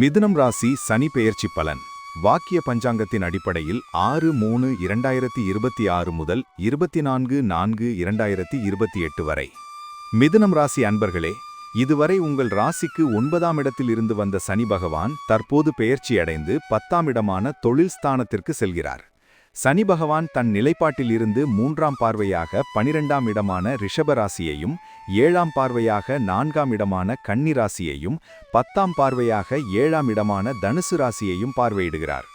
மிதுனம் ராசி சனி பெயர்ச்சி பலன். வாக்கிய பஞ்சாங்கத்தின் அடிப்படையில் 6-3-2026 முதல் 24-4-2028 வரை. மிதுனம் ராசி அன்பர்களே, இதுவரை உங்கள் ராசிக்கு 9ஆம் இடத்தில் இருந்து வந்த சனி பகவான் தற்போது பெயர்ச்சியடைந்து 10ஆம் இடமான தொழில் ஸ்தானத்திற்கு செல்கிறார். சனி பகவான் தன் நிலைப்பாட்டில் இருந்து 3ஆம் பார்வையாக 12ஆம் இடமான ரிஷப ராசியையும், 7ஆம் பார்வையாக 4ஆம் இடமான கன்னி ராசியையும், 10ஆம் பார்வையாக 7ஆம் இடமான தனுசு ராசியையும் பார்வையிடுகிறார்.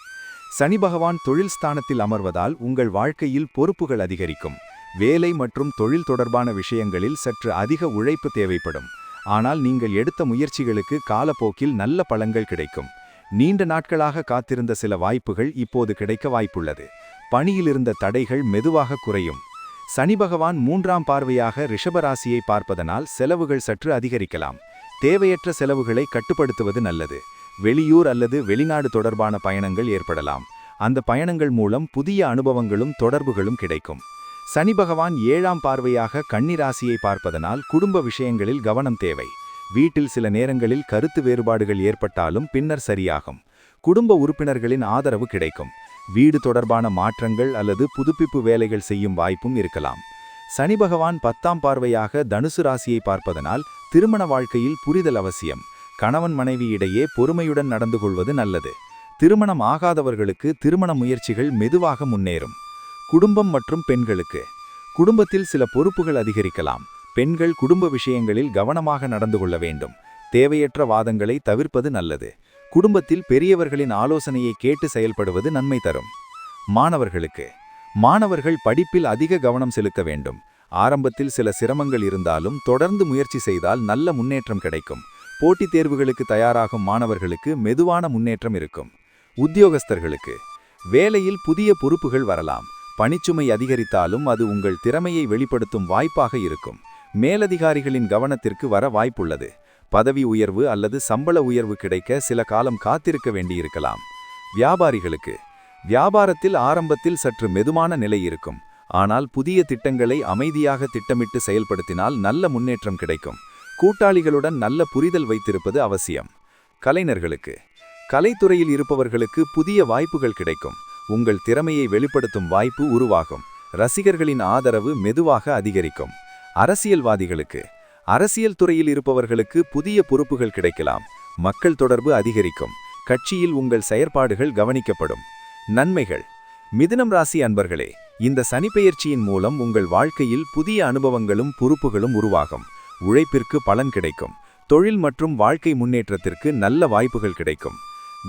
சனி பகவான் தொழில் ஸ்தானத்தில் அமர்வதால் உங்கள் வாழ்க்கையில் பொறுப்புகள் அதிகரிக்கும். வேலை மற்றும் தொழில் தொடர்பான விஷயங்களில் சற்று அதிக உழைப்பு தேவைப்படும். ஆனால் நீங்கள் எடுத்த முயற்சிகளுக்கு காலப்போக்கில் நல்ல பலன்கள் கிடைக்கும். நீண்ட நாட்களாக காத்திருந்த சில வாய்ப்புகள் இப்போது கிடைக்க வாய்ப்புள்ளது. பணியிலிருந்த தடைகள் மெதுவாக குறையும். சனி பகவான் 3ஆம் பார்வையாக ரிஷபராசியை பார்ப்பதனால் செலவுகள் சற்று அதிகரிக்கலாம். தேவையற்ற செலவுகளை கட்டுப்படுத்துவது நல்லது. வெளியூர் அல்லது வெளிநாடு தொடர்பான பயணங்கள் ஏற்படலாம். அந்த பயணங்கள் மூலம் புதிய அனுபவங்களும் தொடர்புகளும் கிடைக்கும். சனி பகவான் 7ஆம் பார்வையாக கன்னி ராசியை பார்ப்பதனால் குடும்ப விஷயங்களில் கவனம் தேவை. வீட்டில் சில நேரங்களில் கருத்து வேறுபாடுகள் ஏற்பட்டாலும் பின்னர் சரியாகும். குடும்ப உறுப்பினர்களின் ஆதரவு கிடைக்கும். வீடு தொடர்பான மாற்றங்கள் அல்லது புதுப்பிப்பு வேலைகள் செய்யும் வாய்ப்பும் இருக்கலாம். சனி பகவான் 10ஆம் பார்வையாக தனுசு ராசியை பார்ப்பதனால் திருமண வாழ்க்கையில் புரிதல் அவசியம். கணவன் மனைவி இடையே பொறுமையுடன் நடந்து கொள்வது நல்லது. திருமணம் ஆகாதவர்களுக்கு திருமண முயற்சிகள் மெதுவாக முன்னேறும். குடும்பம் மற்றும் பெண்களுக்கு குடும்பத்தில் சில பொறுப்புகள் அதிகரிக்கலாம். பெண்கள் குடும்ப விஷயங்களில் கவனமாக நடந்து கொள்ள வேண்டும். தேவையற்ற வாதங்களை தவிர்ப்பது நல்லது. குடும்பத்தில் பெரியவர்களின் ஆலோசனையை கேட்டு செயல்படுவது நன்மை தரும். மாணவர்கள் படிப்பில் அதிக கவனம் செலுத்த வேண்டும். ஆரம்பத்தில் சில சிரமங்கள் இருந்தாலும் தொடர்ந்து முயற்சி செய்தால் நல்ல முன்னேற்றம் கிடைக்கும். போட்டித் தேர்வுகளுக்கு தயாராகும் மாணவர்களுக்கு மெதுவான முன்னேற்றம் இருக்கும். உத்தியோகஸ்தர்களுக்கு வேலையில் புதிய பொறுப்புகள் வரலாம். பணிச்சுமை அதிகரித்தாலும் அது உங்கள் திறமையை வெளிப்படுத்தும் வாய்ப்பாக இருக்கும். மேலதிகாரிகளின் கவனத்திற்கு வர வாய்ப்புள்ளது. பதவி உயர்வு அல்லது சம்பள உயர்வு கிடைக்க சில காலம் காத்திருக்க வேண்டியிருக்கலாம். வியாபாரிகளுக்கு வியாபாரத்தில் ஆரம்பத்தில் சற்று மெதுவான நிலை இருக்கும். ஆனால் புதிய திட்டங்களை அமைதியாக திட்டமிட்டு செயல்படுத்தினால் நல்ல முன்னேற்றம் கிடைக்கும். கூட்டாளிகளுடன் நல்ல புரிதல் வைத்திருப்பது அவசியம். கலைஞர்களுக்கு கலைத்துறையில் இருப்பவர்களுக்கு புதிய வாய்ப்புகள் கிடைக்கும். உங்கள் திறமையை வெளிப்படுத்தும் வாய்ப்பு உருவாகும். ரசிகர்களின் ஆதரவு மெதுவாக அதிகரிக்கும். அரசியல்வாதிகளுக்கு அரசியல் துறையில் இருப்பவர்களுக்கு புதிய பொறுப்புகள் கிடைக்கலாம். மக்கள் தொடர்பு அதிகரிக்கும். கட்சியில் உங்கள் செயற்பாடுகள் கவனிக்கப்படும். நன்மைகள். மிதுனம் ராசி அன்பர்களே, இந்த சனிப்பெயர்ச்சியின் மூலம் உங்கள் வாழ்க்கையில் புதிய அனுபவங்களும் பொறுப்புகளும் உருவாகும். உழைப்பிற்கு பலன் கிடைக்கும். தொழில் மற்றும் வாழ்க்கை முன்னேற்றத்திற்கு நல்ல வாய்ப்புகள் கிடைக்கும்.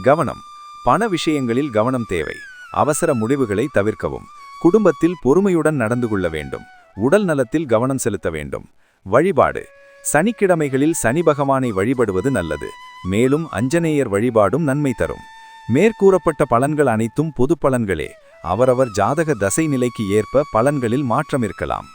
கவனம். பண விஷயங்களில் கவனம் தேவை. அவசர முடிவுகளை தவிர்க்கவும். குடும்பத்தில் பொறுமையுடன் நடந்து கொள்ள வேண்டும். உடல் நலத்தில் கவனம் செலுத்த வேண்டும். வழிபாடு. சனிக்கிழமைகளில் சனி பகவானை வழிபடுவது நல்லது. மேலும் அஞ்சனேயர் வழிபாடும் நன்மை தரும். மேற்கூறப்பட்ட பலன்கள் அனைத்தும் பொது பலன்களே. அவரவர் ஜாதக தசை நிலைக்கு ஏற்ப பலன்களில் மாற்றம் இருக்கலாம்.